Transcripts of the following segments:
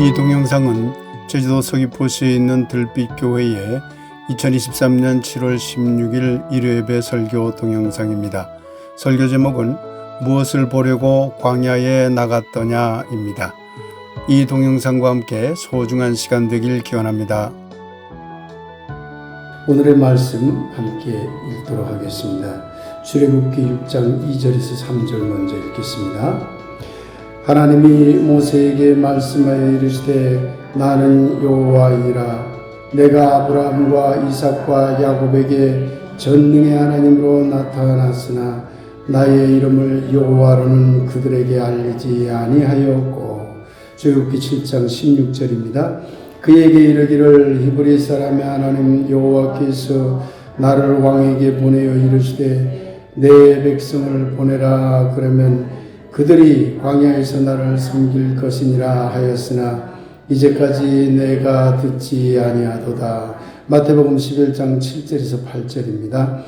이 동영상은 제주도 서귀포시에 있는 들빛교회의 2023년 7월 16일 일요예배 설교 동영상입니다. 설교 제목은 무엇을 보려고 광야에 나갔더냐입니다. 이 동영상과 함께 소중한 시간 되길 기원합니다. 오늘의 말씀 함께 읽도록 하겠습니다. 출애굽기 6장 2절에서 3절 먼저 읽겠습니다. 하나님이 모세에게 말씀하여 이르시되 나는 여호와이라 내가 아브라함과 이삭과 야곱에게 전능의 하나님으로 나타났으나 나의 이름을 여호와로는 그들에게 알리지 아니하였고. 출애굽기 7장 16절입니다. 그에게 이르기를 히브리 사람의 하나님 여호와께서 나를 왕에게 보내어 이르시되 내 백성을 보내라. 그러면 그들이 광야에서 나를 섬길 것이니라 하였으나 이제까지 내가 듣지 아니하도다. 마태복음 11장 7절에서 8절입니다.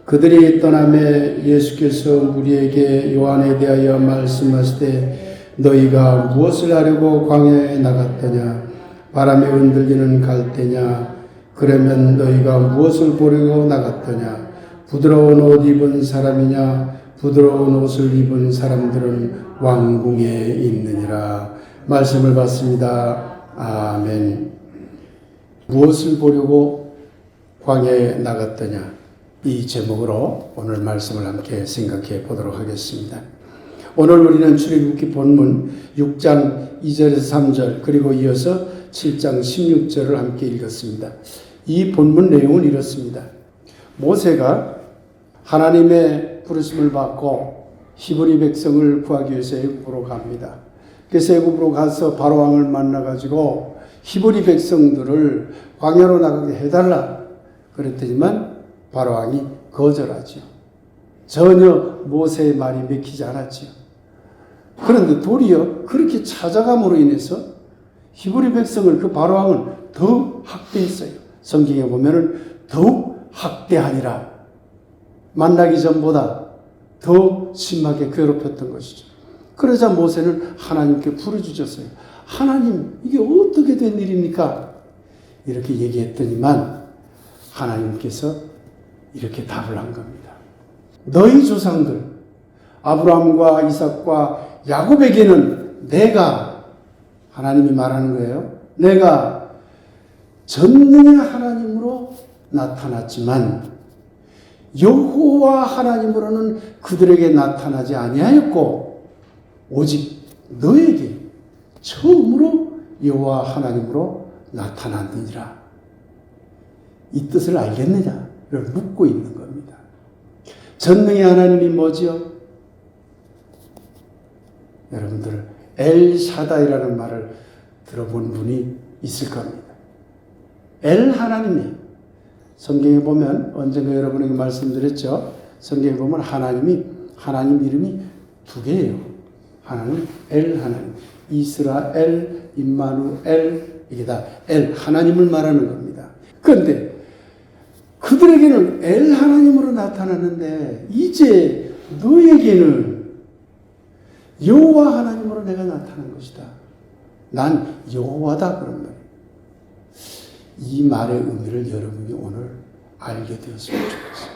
그들이 떠나매 예수께서 무리에게 요한에 대하여 말씀하시되 너희가 무엇을 하려고 광야에 나갔더냐? 바람에 흔들리는 갈대냐? 그러면 너희가 무엇을 보려고 나갔더냐? 부드러운 옷 입은 사람이냐? 부드러운 옷을 입은 사람들은 왕궁에 있느니라. 말씀을 받습니다. 아멘. 무엇을 보려고 광야에 나갔더냐? 이 제목으로 오늘 말씀을 함께 생각해 보도록 하겠습니다. 오늘 우리는 출애굽기 본문 6장 2절에서 3절 그리고 이어서 7장 16절을 함께 읽었습니다. 이 본문 내용은 이렇습니다. 모세가 하나님의 부르심을 받고 히브리 백성을 구하기 위해서 애굽으로 갑니다. 그래서 애굽으로 가서 바로왕을 만나가지고 히브리 백성들을 광야로 나가게 해달라 그랬더니만 바로왕이 거절하죠. 전혀 모세의 말이 맥히지 않았죠. 그런데 도리어 그렇게 찾아감으로 인해서 히브리 백성을 그 바로왕은 더욱 학대했어요. 성경에 보면은 더욱 학대하니라. 만나기 전보다 더 심하게 괴롭혔던 것이죠. 그러자 모세는 하나님께 부르짖었어요. 하나님, 이게 어떻게 된 일입니까? 이렇게 얘기했더니만 하나님께서 이렇게 답을 한 겁니다. 너희 조상들 아브라함과 이삭과 야곱에게는 내가, 하나님이 말하는 거예요. 내가 전능의 하나님으로 나타났지만 여호와 하나님으로는 그들에게 나타나지 아니하였고 오직 너에게 처음으로 여호와 하나님으로 나타났느니라. 이 뜻을 알겠느냐를 묻고 있는 겁니다. 전능의 하나님이 뭐지요? 여러분들 엘샤다이라는 말을 들어본 분이 있을 겁니다. 엘 하나님이에요. 성경에 보면 언젠가 여러분에게 말씀드렸죠. 성경에 보면 하나님 이름이 두 개예요. 하나는 엘 하나님, 이스라엘, 임마누엘, 이게 다 엘 하나님을 말하는 겁니다. 그런데 그들에게는 엘 하나님으로 나타났는데 이제 너에게는 여호와 하나님으로 내가 나타난 것이다. 난 여호와다 그런 말이에요. 이 말의 의미를 여러분이 오늘 알게 되었으면 좋겠습니다.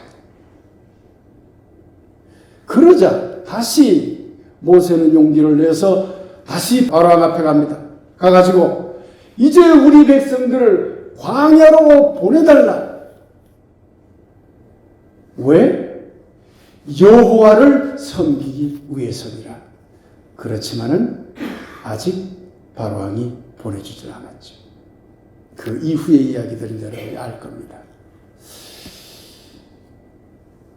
그러자 다시 모세는 용기를 내서 다시 바로왕 앞에 갑니다. 가가지고 이제 우리 백성들을 광야로 보내달라. 왜? 여호와를 섬기기 위해서니라. 그렇지만은 아직 바로왕이 보내주질 않았죠. 그 이후의 이야기들은 여러분이 알 겁니다.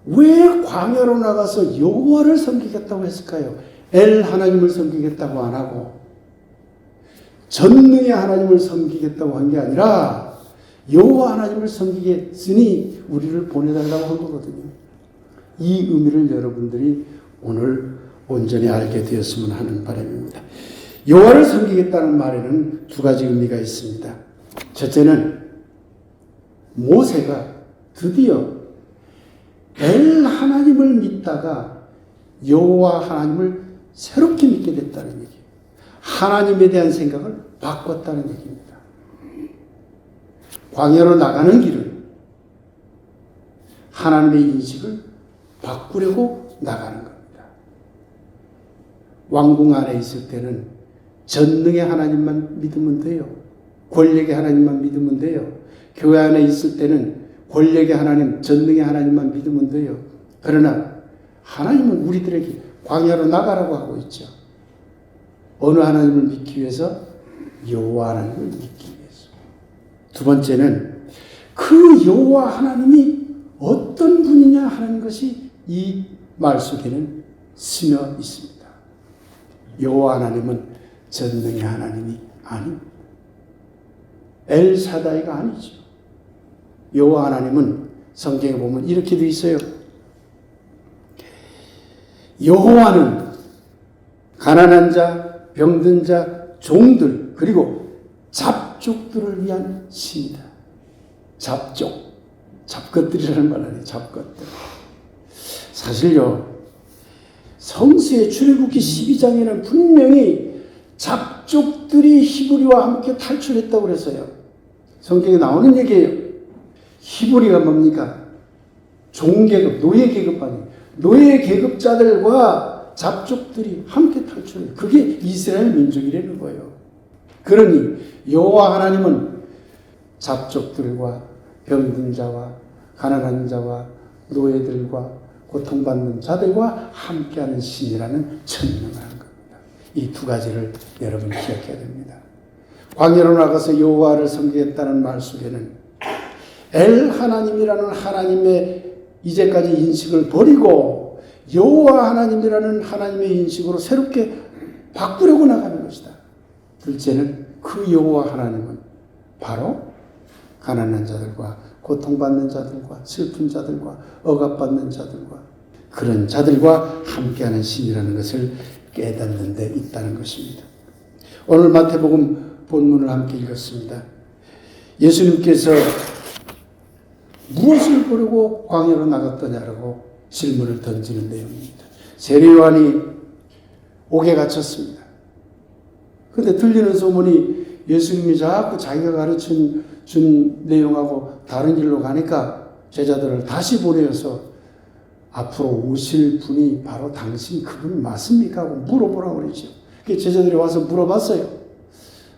왜 광야로 나가서 여호와를 섬기겠다고 했을까요? 엘 하나님을 섬기겠다고 안 하고 전능의 하나님을 섬기겠다고 한 게 아니라 여호와 하나님을 섬기겠으니 우리를 보내달라고 한 거거든요. 이 의미를 여러분들이 오늘 온전히 알게 되었으면 하는 바람입니다. 여호와를 섬기겠다는 말에는 두 가지 의미가 있습니다. 첫째는 모세가 드디어 엘 하나님을 믿다가 여호와 하나님을 새롭게 믿게 됐다는 얘기예요. 하나님에 대한 생각을 바꿨다는 얘기입니다. 광야로 나가는 길은 하나님의 인식을 바꾸려고 나가는 겁니다. 왕궁 안에 있을 때는 전능의 하나님만 믿으면 돼요. 권력의 하나님만 믿으면 돼요. 교회 안에 있을 때는 권력의 하나님, 전능의 하나님만 믿으면 돼요. 그러나 하나님은 우리들에게 광야로 나가라고 하고 있죠. 어느 하나님을 믿기 위해서? 여호와 하나님을 믿기 위해서. 두 번째는 그 여호와 하나님이 어떤 분이냐 하는 것이 이 말 속에는 스며 있습니다. 여호와 하나님은 전능의 하나님이 아닙니다. 엘사다이가 아니죠. 여호와 하나님은 성경에 보면 이렇게 되어 있어요. 여호와는 가난한 자, 병든 자, 종들 그리고 잡족들을 위한 신이다. 잡족, 잡것들이라는 말 아니에요. 잡것들. 사실요, 성수의 출애굽기 12장에는 분명히 잡족들이 히브리와 함께 탈출했다고 그랬어요. 성경에 나오는 얘기예요. 히브리가 뭡니까? 종계급, 노예계급 아니에요. 노예계급자들과 잡족들이 함께 탈출해요. 그게 이스라엘 민족이라는 거예요. 그러니 여호와 하나님은 잡족들과 병든 자와 가난한 자와 노예들과 고통받는 자들과 함께하는 신이라는 천명을 한 겁니다. 이 두 가지를 여러분 기억해야 됩니다. 광야로 나가서 여호와를 섬기겠다는 말 속에는 엘 하나님이라는 하나님의 이제까지 인식을 버리고 여호와 하나님이라는 하나님의 인식으로 새롭게 바꾸려고 나가는 것이다. 둘째는 그 여호와 하나님은 바로 가난한 자들과 고통받는 자들과 슬픈 자들과 억압받는 자들과 그런 자들과 함께하는 신이라는 것을 깨닫는 데 있다는 것입니다. 오늘 마태복음 본문을 함께 읽었습니다. 예수님께서 무엇을 보려고 광야로 나갔더냐라고 질문을 던지는 내용입니다. 세례요한이 옥에 갇혔습니다. 그런데 들리는 소문이 예수님이 자꾸 자기가 가르친 내용하고 다른 길로 가니까 제자들을 다시 보내어서 앞으로 오실 분이 바로 당신 그분 맞습니까? 하고 물어보라고 그러죠. 제자들이 와서 물어봤어요.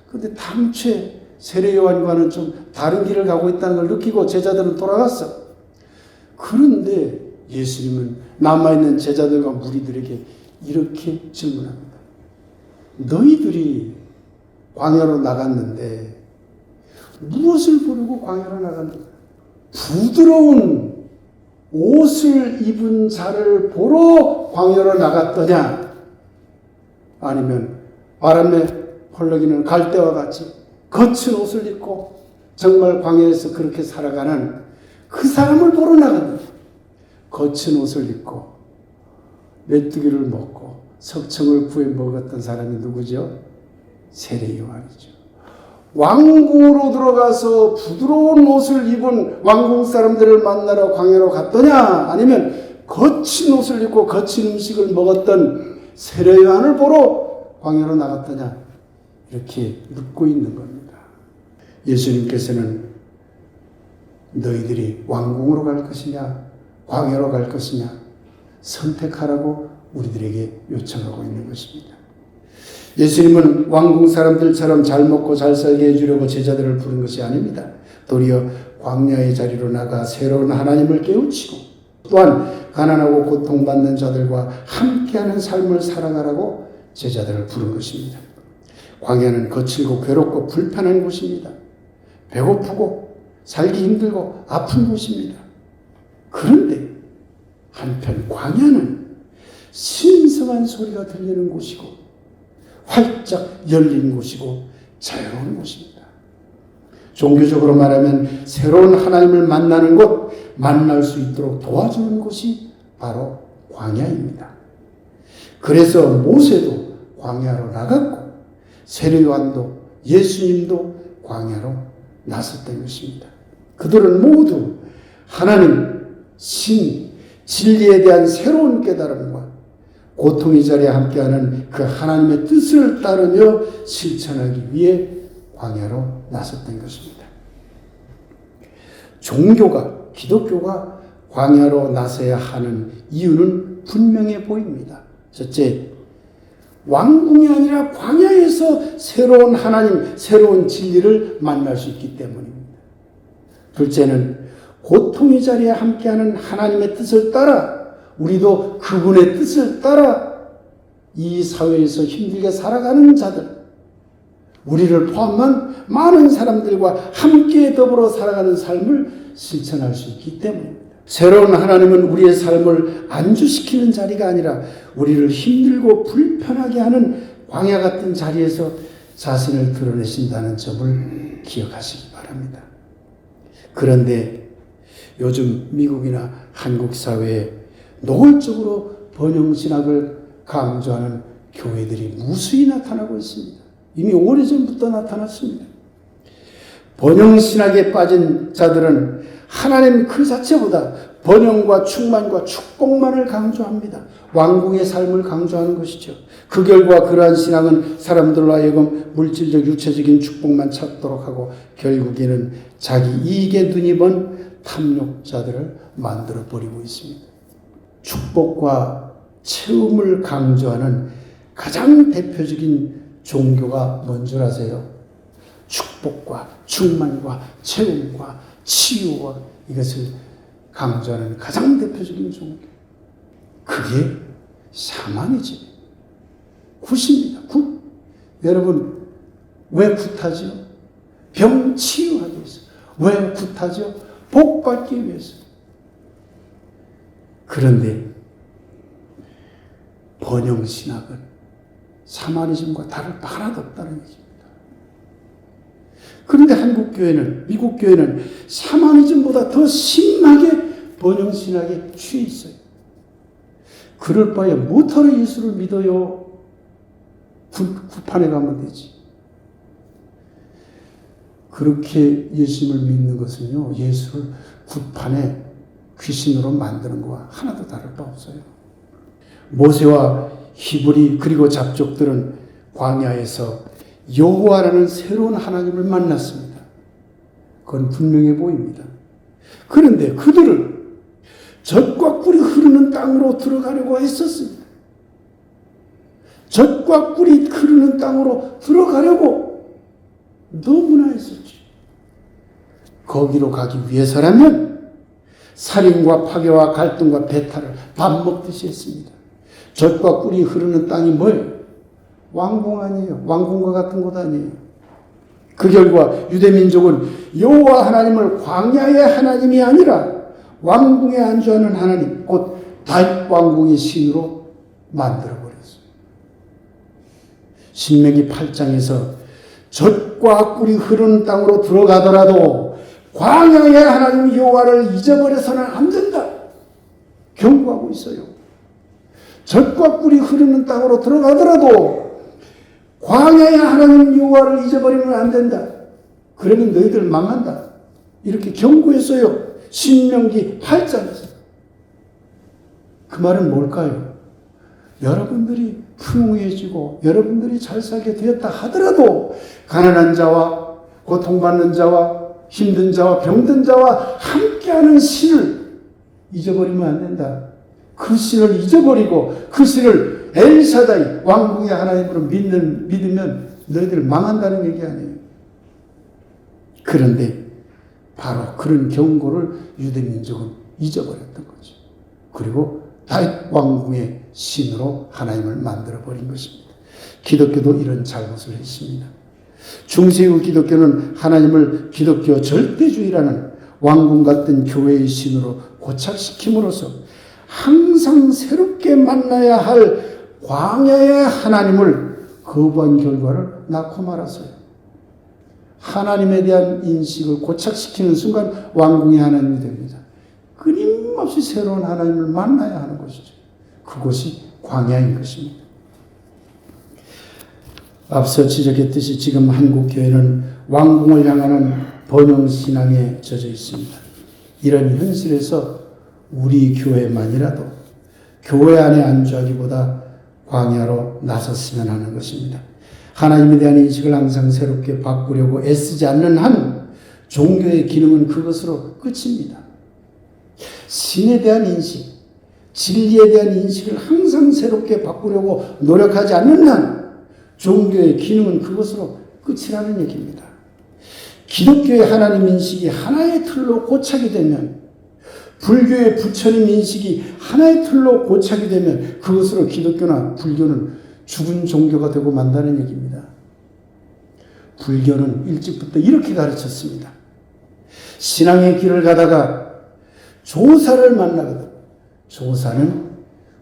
그런데 당최 세례요한과는 좀 다른 길을 가고 있다는 걸 느끼고 제자들은 돌아갔어. 그런데 예수님은 남아있는 제자들과 무리들에게 이렇게 질문합니다. 너희들이 광야로 나갔는데 무엇을 보려고 광야로 나갔는가? 부드러운 옷을 입은 자를 보러 광야로 나갔더냐? 아니면 바람에 펄럭이는 갈대와 같이 거친 옷을 입고 정말 광야에서 그렇게 살아가는 그 사람을 보러 나갔느냐? 거친 옷을 입고 메뚜기를 먹고 석청을 구해 먹었던 사람이 누구죠? 세례요한이죠. 왕궁으로 들어가서 부드러운 옷을 입은 왕궁 사람들을 만나러 광야로 갔더냐? 아니면 거친 옷을 입고 거친 음식을 먹었던 세례요한을 보러 광야로 나갔더냐? 이렇게 묻고 있는 겁니다. 예수님께서는 너희들이 왕궁으로 갈 것이냐? 광야로 갈 것이냐? 선택하라고 우리들에게 요청하고 있는 것입니다. 예수님은 왕궁 사람들처럼 잘 먹고 잘 살게 해주려고 제자들을 부른 것이 아닙니다. 도리어 광야의 자리로 나가 새로운 하나님을 깨우치고 또한 가난하고 고통받는 자들과 함께하는 삶을 살아가라고 제자들을 부른 것입니다. 광야는 거칠고 괴롭고 불편한 곳입니다. 배고프고 살기 힘들고 아픈 곳입니다. 그런데 한편 광야는 신성한 소리가 들리는 곳이고 활짝 열린 곳이고 자유로운 곳입니다. 종교적으로 말하면 새로운 하나님을 만나는 곳, 만날 수 있도록 도와주는 곳이 바로 광야입니다. 그래서 모세도 광야로 나갔고 세례요한도 예수님도 광야로 나섰던 것입니다. 그들은 모두 하나님, 신, 진리에 대한 새로운 깨달음과 고통의 자리에 함께하는 그 하나님의 뜻을 따르며 실천하기 위해 광야로 나섰던 것입니다. 종교가, 기독교가 광야로 나서야 하는 이유는 분명해 보입니다. 첫째, 왕궁이 아니라 광야에서 새로운 하나님, 새로운 진리를 만날 수 있기 때문입니다. 둘째는 고통의 자리에 함께하는 하나님의 뜻을 따라 우리도 그분의 뜻을 따라 이 사회에서 힘들게 살아가는 자들, 우리를 포함한 많은 사람들과 함께 더불어 살아가는 삶을 실천할 수 있기 때문입니다. 새로운 하나님은 우리의 삶을 안주시키는 자리가 아니라 우리를 힘들고 불편하게 하는 광야 같은 자리에서 자신을 드러내신다는 점을 기억하시기 바랍니다. 그런데 요즘 미국이나 한국 사회에 노골적으로 번영신학을 강조하는 교회들이 무수히 나타나고 있습니다. 이미 오래전부터 나타났습니다. 번영신학에 빠진 자들은 하나님 그 자체보다 번영과 충만과 축복만을 강조합니다. 왕궁의 삶을 강조하는 것이죠. 그 결과 그러한 신앙은 사람들로 하여금 물질적 육체적인 축복만 찾도록 하고 결국에는 자기 이익에 눈이 먼 탐욕자들을 만들어 버리고 있습니다. 축복과 체험을 강조하는 가장 대표적인 종교가 뭔 줄 아세요? 축복과 충만과 체험과 치유와 이것을 강조하는 가장 대표적인 종교. 그게 샤머니즘. 굿입니다. 굿. 여러분, 왜 굿하죠? 병 치유하기 위해서. 왜 굿하죠? 복 받기 위해서. 그런데 번영신학은 샤머니즘과 다를 바 하나도 없다는 얘기입니다. 그런데 한국 교회는, 미국 교회는 샤머니즘보다 더 심하게 번영신학에 취해 있어요. 그럴 바에 뭐하러 예수를 믿어요? 굿판에 가면 되지. 그렇게 예수님을 믿는 것은요, 예수를 굿판에 귀신으로 만드는 것과 하나도 다를 바 없어요. 모세와 히브리 그리고 잡족들은 광야에서 여호와라는 새로운 하나님을 만났습니다. 그건 분명해 보입니다. 그런데 그들은 젖과 꿀이 흐르는 땅으로 들어가려고 했었습니다. 젖과 꿀이 흐르는 땅으로 들어가려고 너무나 했었죠. 거기로 가기 위해서라면 살인과 파괴와 갈등과 배탈을 밥 먹듯이 했습니다. 젖과 꿀이 흐르는 땅이 뭐예요? 왕궁 아니에요. 왕궁과 같은 곳 아니에요. 그 결과 유대민족은 여호와 하나님을 광야의 하나님이 아니라 왕궁에 안주하는 하나님, 곧 다윗 왕궁의 신으로 만들어버렸어요. 신명기 8장에서 젖과 꿀이 흐르는 땅으로 들어가더라도 광야의 하나님 여호와를 잊어버려서는 안 된다. 경고하고 있어요. 젖과 꿀이 흐르는 땅으로 들어가더라도 광야의 하나님 여호와를 잊어버리면 안 된다. 그러면 너희들 망한다. 이렇게 경고했어요. 신명기 8장에서. 그 말은 뭘까요? 여러분들이 풍요해지고 여러분들이 잘 살게 되었다 하더라도 가난한 자와 고통받는 자와 힘든 자와 병든 자와 함께하는 신을 잊어버리면 안 된다. 그 신을 잊어버리고 그 신을 엘사다이 왕궁의 하나님으로 믿으면 너희들 망한다는 얘기 아니에요. 그런데 바로 그런 경고를 유대민족은 잊어버렸던 거죠. 그리고 다윗 왕궁의 신으로 하나님을 만들어버린 것입니다. 기독교도 이런 잘못을 했습니다. 중세의 기독교는 하나님을 기독교 절대주의라는 왕궁 같은 교회의 신으로 고착시킴으로써 항상 새롭게 만나야 할 광야의 하나님을 거부한 결과를 낳고 말았어요. 하나님에 대한 인식을 고착시키는 순간 왕궁의 하나님이 됩니다. 끊임없이 새로운 하나님을 만나야 하는 것이죠. 그것이 광야인 것입니다. 앞서 지적했듯이 지금 한국 교회는 왕궁을 향하는 번영신앙에 젖어 있습니다. 이런 현실에서 우리 교회만이라도 교회 안에 안주하기보다 광야로 나섰으면 하는 것입니다. 하나님에 대한 인식을 항상 새롭게 바꾸려고 애쓰지 않는 한 종교의 기능은 그것으로 끝입니다. 신에 대한 인식, 진리에 대한 인식을 항상 새롭게 바꾸려고 노력하지 않는 한 종교의 기능은 그것으로 끝이라는 얘기입니다. 기독교의 하나님 인식이 하나의 틀로 고착이 되면, 불교의 부처님 인식이 하나의 틀로 고착이 되면 그것으로 기독교나 불교는 죽은 종교가 되고 만다는 얘기입니다. 불교는 일찍부터 이렇게 가르쳤습니다. 신앙의 길을 가다가 조사를 만나거든. 조사는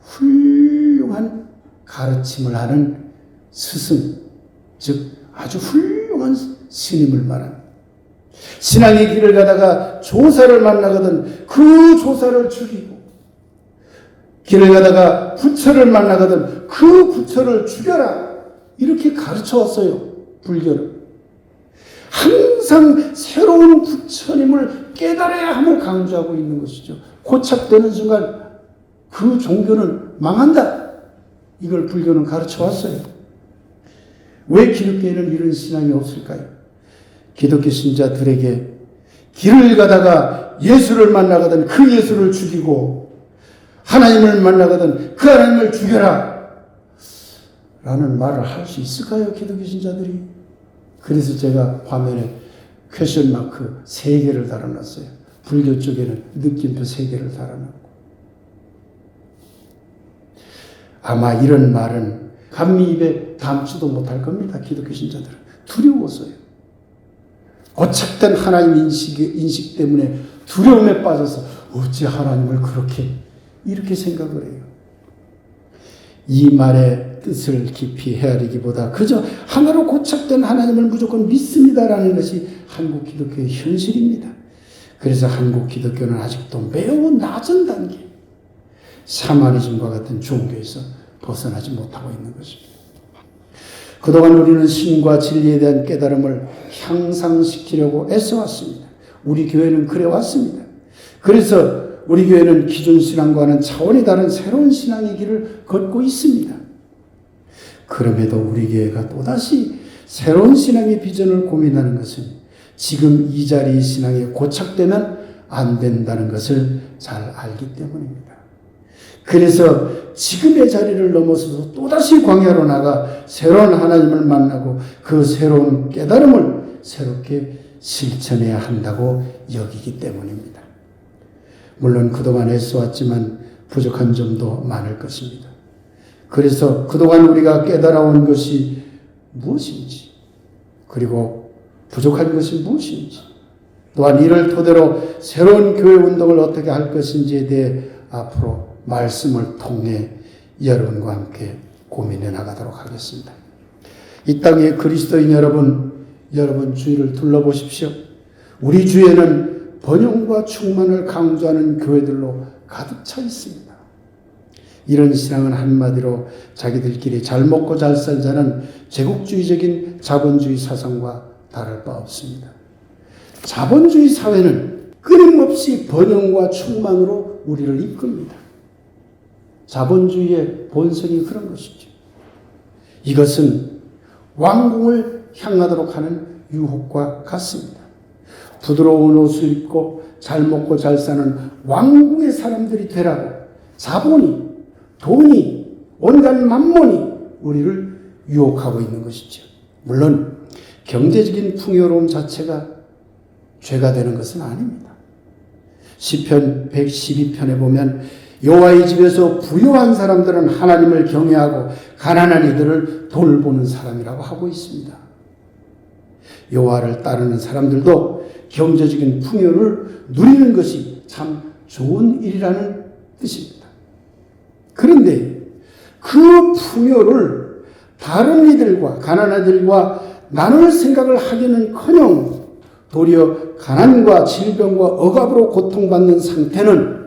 훌륭한 가르침을 하는 스승, 즉 아주 훌륭한 스님을 말합니다. 신앙의 길을 가다가 조사를 만나거든 그 조사를 죽이고, 길을 가다가 부처를 만나거든 그 부처를 죽여라, 이렇게 가르쳐 왔어요. 불교는 항상 새로운 부처님을 깨달아야 함을 강조하고 있는 것이죠. 고착되는 순간 그 종교는 망한다, 이걸 불교는 가르쳐 왔어요. 왜 기독교에는 이런 신앙이 없을까요? 기독교 신자들에게 길을 가다가 예수를 만나거든 그 예수를 죽이고, 하나님을 만나거든 그 하나님을 죽여라 라는 말을 할 수 있을까요, 기독교 신자들이? 그래서 제가 화면에 퀘션 마크 3개를 달아놨어요. 불교 쪽에는 느낌표 3개를 달아놨고. 아마 이런 말은 감히 입에 담지도 못할 겁니다. 기독교 신자들은 두려워서요. 고착된 하나님 인식 때문에 두려움에 빠져서 어찌 하나님을 그렇게 이렇게 생각을 해요. 이 말의 뜻을 깊이 헤아리기보다 그저 하나로 고착된 하나님을 무조건 믿습니다라는 것이 한국 기독교의 현실입니다. 그래서 한국 기독교는 아직도 매우 낮은 단계, 샤머니즘과 같은 종교에서 벗어나지 못하고 있는 것입니다. 그동안 우리는 신과 진리에 대한 깨달음을 향상시키려고 애써왔습니다. 우리 교회는 그래왔습니다. 그래서 우리 교회는 기존 신앙과는 차원이 다른 새로운 신앙의 길을 걷고 있습니다. 그럼에도 우리 교회가 또다시 새로운 신앙의 비전을 고민하는 것은 지금 이 자리의 신앙에 고착되면 안 된다는 것을 잘 알기 때문입니다. 그래서 지금의 자리를 넘어서서 또다시 광야로 나가 새로운 하나님을 만나고 그 새로운 깨달음을 새롭게 실천해야 한다고 여기기 때문입니다. 물론 그동안 애써왔지만 부족한 점도 많을 것입니다. 그래서 그동안 우리가 깨달아온 것이 무엇인지, 그리고 부족한 것이 무엇인지, 또한 이를 토대로 새로운 교회 운동을 어떻게 할 것인지에 대해 앞으로 말씀을 통해 여러분과 함께 고민해 나가도록 하겠습니다. 이 땅의 그리스도인 여러분 주위를 둘러보십시오. 우리 주위에는 번영과 충만을 강조하는 교회들로 가득 차 있습니다. 이런 신앙은 한마디로 자기들끼리 잘 먹고 잘 살자는 제국주의적인 자본주의 사상과 다를 바 없습니다. 자본주의 사회는 끊임없이 번영과 충만으로 우리를 이끕니다. 자본주의의 본성이 그런 것이죠. 이것은 왕궁을 향하도록 하는 유혹과 같습니다. 부드러운 옷을 입고 잘 먹고 잘 사는 왕궁의 사람들이 되라고 자본이, 돈이, 온갖 만몬이 우리를 유혹하고 있는 것이죠. 물론 경제적인 풍요로움 자체가 죄가 되는 것은 아닙니다. 시편 112편에 보면 여호와의 집에서 부유한 사람들은 하나님을 경외하고 가난한 이들을 돌보는 사람이라고 하고 있습니다. 여호와를 따르는 사람들도 경제적인 풍요를 누리는 것이 참 좋은 일이라는 뜻입니다. 그런데 그 풍요를 다른 이들과 가난한 이들과 나눌 생각을 하기는커녕 도리어 가난과 질병과 억압으로 고통받는 상태는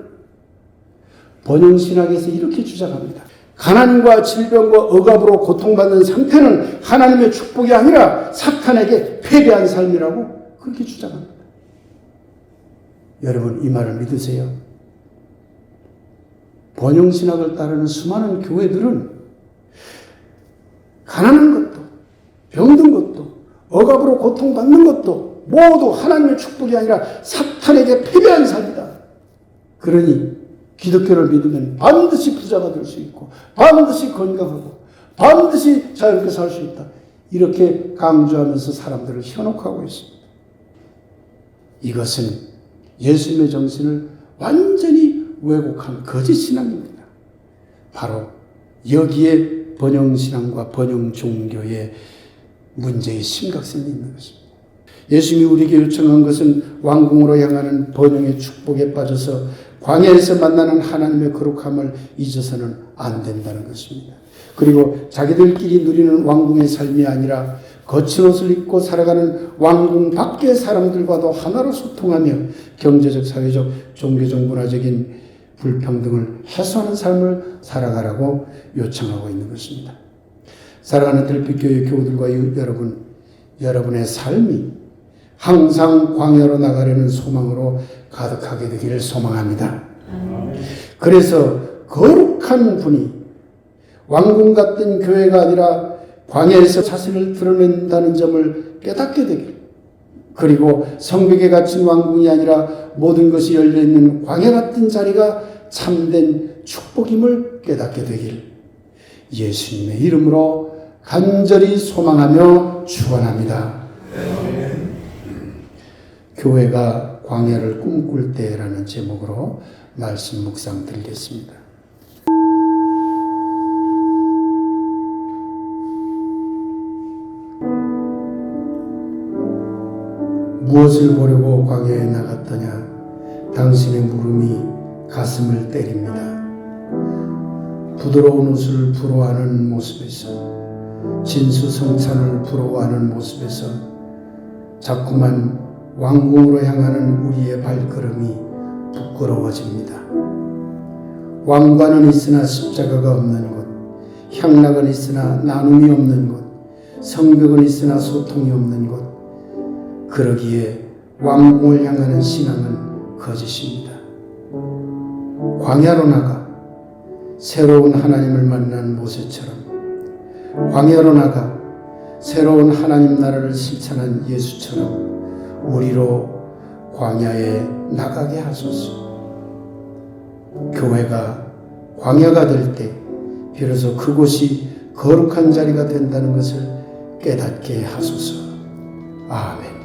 번영신학에서 이렇게 주장합니다. 가난과 질병과 억압으로 고통받는 상태는 하나님의 축복이 아니라 사탄에게 패배한 삶이라고 그렇게 주장합니다. 여러분, 이 말을 믿으세요? 번영신학을 따르는 수많은 교회들은 가난한 것도, 병든 것도, 억압으로 고통받는 것도 모두 하나님의 축복이 아니라 사탄에게 패배한 삶이다. 그러니 기독교를 믿으면 반드시 부자가 될 수 있고 반드시 건강하고 반드시 자유롭게 살 수 있다. 이렇게 강조하면서 사람들을 현혹하고 있습니다. 이것은 예수님의 정신을 완전히 왜곡한 거짓 신앙입니다. 바로 여기에 번영신앙과 번영종교의 문제의 심각성이 있는 것입니다. 예수님이 우리에게 요청한 것은 왕궁으로 향하는 번영의 축복에 빠져서 광야에서 만나는 하나님의 거룩함을 잊어서는 안 된다는 것입니다. 그리고 자기들끼리 누리는 왕궁의 삶이 아니라 거친 옷을 입고 살아가는 왕궁 밖의 사람들과도 하나로 소통하며 경제적, 사회적, 종교적, 문화적인 불평등을 해소하는 삶을 살아가라고 요청하고 있는 것입니다. 사랑하는 들빛교회 교우들과 여러분, 여러분의 삶이 항상 광야로 나가려는 소망으로 가득하게 되기를 소망합니다. 그래서 거룩한 분이 왕궁 같은 교회가 아니라 광야에서 자신을 드러낸다는 점을 깨닫게 되길, 그리고 성벽에 갇힌 왕궁이 아니라 모든 것이 열려있는 광야 같은 자리가 참된 축복임을 깨닫게 되길 예수님의 이름으로 간절히 소망하며 축원합니다. 교회가 광야를 꿈꿀 때라는 제목으로 말씀 묵상 드리겠습니다. 무엇을 보려고 광야에 나갔더냐? 당신의 물음이 가슴을 때립니다. 부드러운 옷을 부러워하는 모습에서, 진수성찬을 부러워하는 모습에서 자꾸만 왕궁으로 향하는 우리의 발걸음이 부끄러워집니다. 왕관은 있으나 십자가가 없는 곳, 향락은 있으나 나눔이 없는 곳, 성벽은 있으나 소통이 없는 곳, 그러기에 왕궁을 향하는 신앙은 거짓입니다. 광야로 나가 새로운 하나님을 만난 모세처럼, 광야로 나가 새로운 하나님 나라를 실천한 예수처럼 우리로 광야에 나가게 하소서. 교회가 광야가 될 때 비로소 그곳이 거룩한 자리가 된다는 것을 깨닫게 하소서. 아멘.